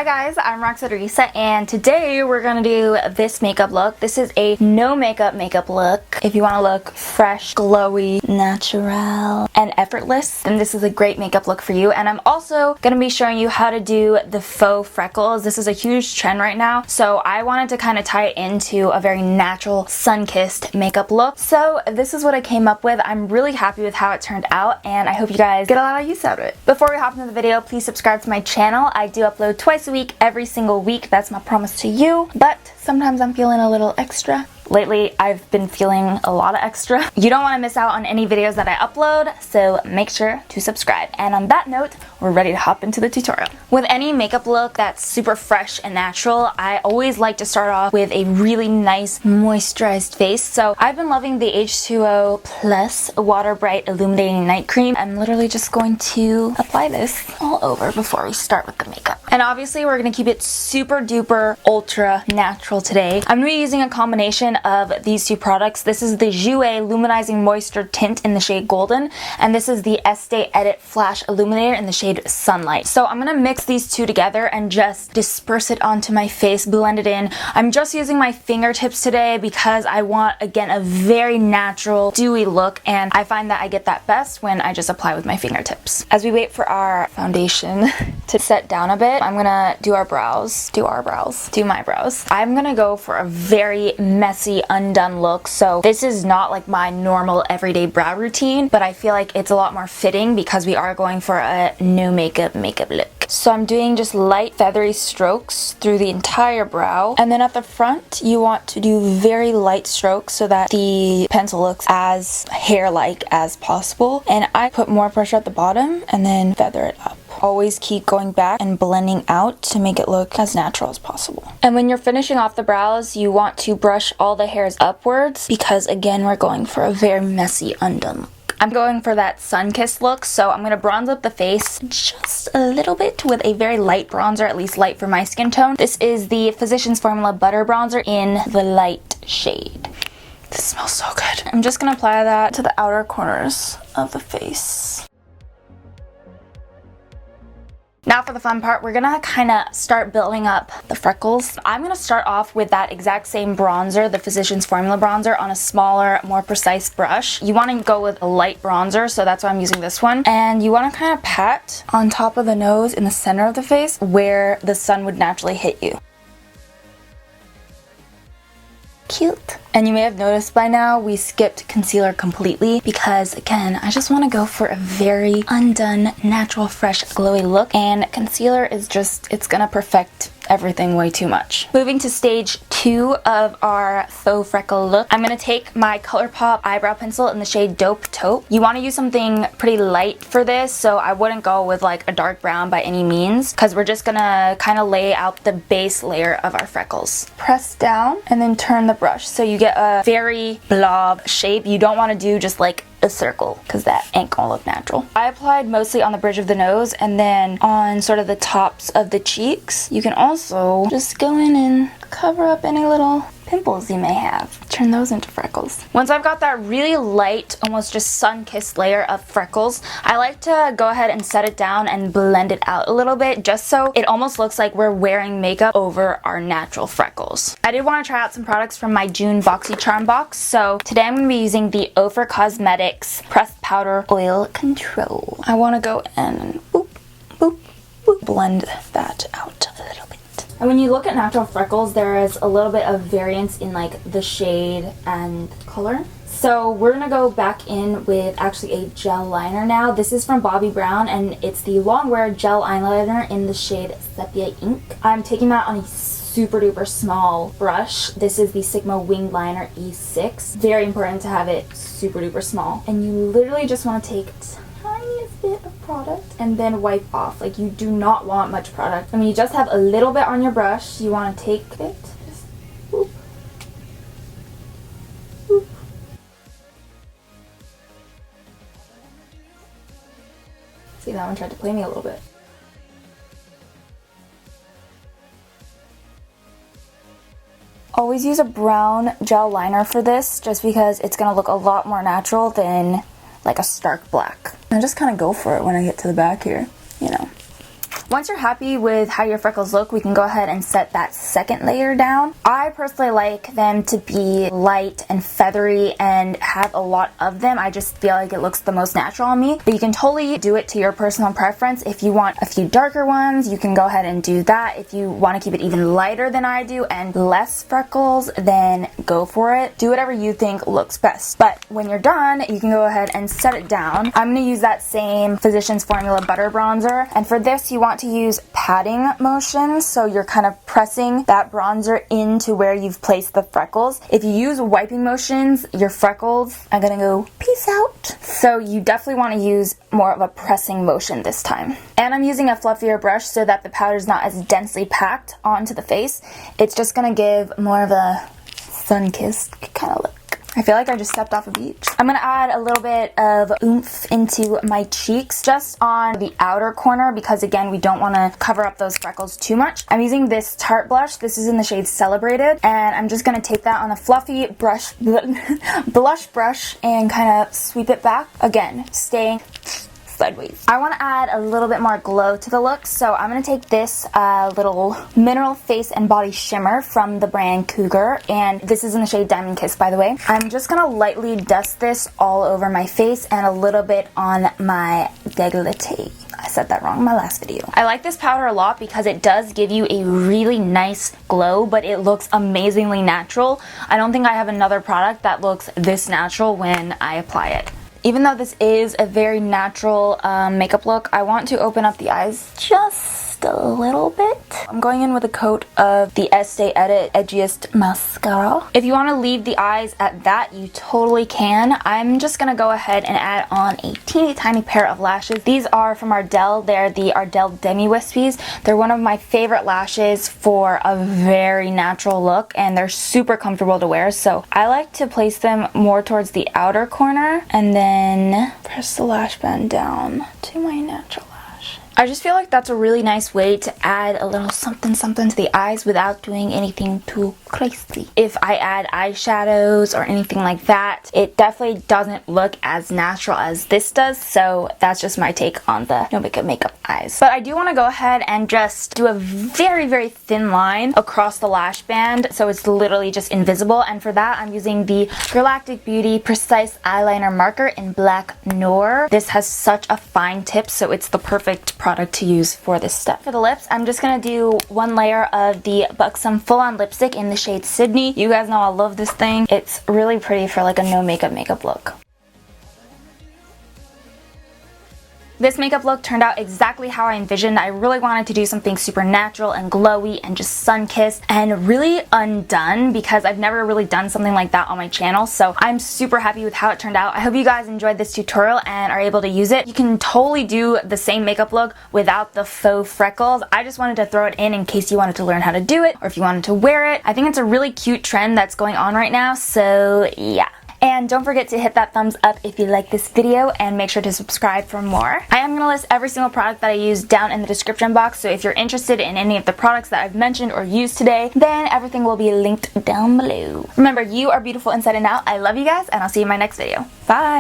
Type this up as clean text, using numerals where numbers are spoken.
Hi guys, I'm Roxette Arisa, and today we're gonna do this makeup look. This is a no makeup look. If you want to look fresh, glowy, natural, and effortless, then this is a great makeup look for you. And I'm also gonna be showing you how to do the faux freckles. This is a huge trend right now, so I wanted to kind of tie it into a very natural, sun-kissed makeup look. So this is what I came up with. I'm really happy with how it turned out, and I hope you guys get a lot of use out of it. Before we hop into the video, please subscribe to my channel. I do upload twice a week, every single week. That's my promise to you. But sometimes I'm feeling a little extra. Lately, I've been feeling a lot of extra. You don't want to miss out on any videos that I upload, so make sure to subscribe. And on that note, we're ready to hop into the tutorial. With any makeup look that's super fresh and natural, I always like to start off with a really nice moisturized face. So I've been loving the H2O Plus Waterbright Illuminating Night Cream. I'm literally just going to apply this all over before we start with the makeup. And obviously, we're going to keep it super duper ultra natural today. I'm going to be using a combination of these two products. This is the Jouer Luminizing Moisture Tint in the shade Golden, and this is the Estee Edit Flash Illuminator in the shade Sunlight. So I'm gonna mix these two together and just disperse it onto my face, blend it in. I'm just using my fingertips today because I want, again, a very natural, dewy look, and I find that I get that best when I just apply with my fingertips. As we wait for our foundation to set down a bit, I'm gonna do my brows. I'm gonna go for a very messy, undone look. So this is not like my normal everyday brow routine, but I feel like it's a lot more fitting because we are going for a no makeup look. So I'm doing just light feathery strokes through the entire brow, and then at the front you want to do very light strokes so that the pencil looks as hair-like as possible. And I put more pressure at the bottom and then feather it up. Always keep going back and blending out to make it look as natural as possible. And when you're finishing off the brows, you want to brush all the hairs upwards because, again, we're going for a very messy, undone look. I'm going for that sun-kissed look, so I'm going to bronze up the face just a little bit with a very light bronzer, at least light for my skin tone. This is the Physicians Formula Butter Bronzer in the light shade. This smells so good. I'm just going to apply that to the outer corners of the face. Now for the fun part, we're gonna kind of start building up the freckles. I'm gonna start off with that exact same bronzer, the Physicians Formula bronzer, on a smaller, more precise brush. You want to go with a light bronzer, so that's why I'm using this one. And you want to kind of pat on top of the nose in the center of the face where the sun would naturally hit you. Cute. And you may have noticed by now we skipped concealer completely because, again, I just want to go for a very undone, natural, fresh, glowy look, and concealer is just, it's gonna perfect everything way too much. Moving to stage 2 of our faux freckle look, I'm gonna take my ColourPop eyebrow pencil in the shade Taupe. You want to use something pretty light for this, so I wouldn't go with like a dark brown by any means because we're just gonna kind of lay out the base layer of our freckles. Press down and then turn the brush so you get a very blob shape. You don't want to do just like a circle because that ain't gonna look natural. I applied mostly on the bridge of the nose and then on sort of the tops of the cheeks. You can also just go in and cover up any little pimples you may have. Turn those into freckles. Once I've got that really light, almost just sun-kissed layer of freckles, I like to go ahead and set it down and blend it out a little bit just so it almost looks like we're wearing makeup over our natural freckles. I did want to try out some products from my June BoxyCharm box, so today I'm going to be using the Ophir Cosmetics Pressed Powder Oil Control. I want to go in and boop, boop, boop, blend that out a little bit. And when you look at natural freckles, there is a little bit of variance in like the shade and color. So we're gonna go back in with actually a gel liner now. This is from Bobbi Brown and it's the Longwear Gel Eyeliner in the shade Sepia Ink. I'm taking that on a super duper small brush. This is the Sigma Winged Liner E6. Very important to have it super duper small. And you literally just want to take tiniest bit of product and then wipe off. Like, you do not want much product. And when you just have a little bit on your brush, you want to take it, just whoop, whoop. See, that one tried to play me a little bit. Always use a brown gel liner for this just because it's going to look a lot more natural than like a stark black. And just kind of go for it when I get to the back here, you know. Once you're happy with how your freckles look, we can go ahead and set that second layer down. I personally like them to be light and feathery and have a lot of them. I just feel like it looks the most natural on me, but you can totally do it to your personal preference. If you want a few darker ones, you can go ahead and do that. If you want to keep it even lighter than I do and less freckles, then go for it. Do whatever you think looks best. But when you're done, you can go ahead and set it down. I'm going to use that same Physicians Formula Butter Bronzer, and for this you want to use patting motions, so you're kind of pressing that bronzer into where you've placed the freckles. If you use wiping motions, your freckles are going to go peace out. So you definitely want to use more of a pressing motion this time. And I'm using a fluffier brush so that the powder is not as densely packed onto the face. It's just going to give more of a sun-kissed kind of look. I feel like I just stepped off a beach. I'm going to add a little bit of oomph into my cheeks, just on the outer corner, because again, we don't want to cover up those freckles too much. I'm using this Tarte blush. This is in the shade Celebrated, and I'm just going to take that on a fluffy brush, blush brush, and kind of sweep it back. Again, staying sideways. I want to add a little bit more glow to the look, so I'm going to take this little mineral face and body shimmer from the brand Cougar, and this is in the shade Diamond Kiss, by the way. I'm just going to lightly dust this all over my face and a little bit on my décolleté. I said that wrong in my last video. I like this powder a lot because it does give you a really nice glow, but it looks amazingly natural. I don't think I have another product that looks this natural when I apply it. Even though this is a very natural makeup look, I want to open up the eyes just a little bit. I'm going in with a coat of the Estee Edit Edgiest Mascara. If you want to leave the eyes at that, you totally can. I'm just going to go ahead and add on a teeny tiny pair of lashes. These are from Ardell. They're the Ardell Demi Wispies. They're one of my favorite lashes for a very natural look, and they're super comfortable to wear, so I like to place them more towards the outer corner and then press the lash band down to my natural lash. I just feel like that's a really nice way to add a little something something to the eyes without doing anything too crazy. If I add eyeshadows or anything like that, it definitely doesn't look as natural as this does, so that's just my take on the no makeup eyes. But I do want to go ahead and just do a very, very thin line across the lash band so it's literally just invisible, and for that I'm using the Galactic Beauty Precise Eyeliner Marker in Black Noir. This has such a fine tip, so it's the perfect product to use for this step. For the lips, I'm just going to do one layer of the Buxom Full On Lipstick in the shade Sydney. You guys know I love this thing. It's really pretty for like a no makeup look. This makeup look turned out exactly how I envisioned. I really wanted to do something super natural and glowy and just sun-kissed and really undone, because I've never really done something like that on my channel, so I'm super happy with how it turned out. I hope you guys enjoyed this tutorial and are able to use it. You can totally do the same makeup look without the faux freckles. I just wanted to throw it in case you wanted to learn how to do it or if you wanted to wear it. I think it's a really cute trend that's going on right now, so yeah. And don't forget to hit that thumbs up if you like this video, and make sure to subscribe for more. I am going to list every single product that I use down in the description box, so if you're interested in any of the products that I've mentioned or used today, then everything will be linked down below. Remember, you are beautiful inside and out. I love you guys, and I'll see you in my next video. Bye!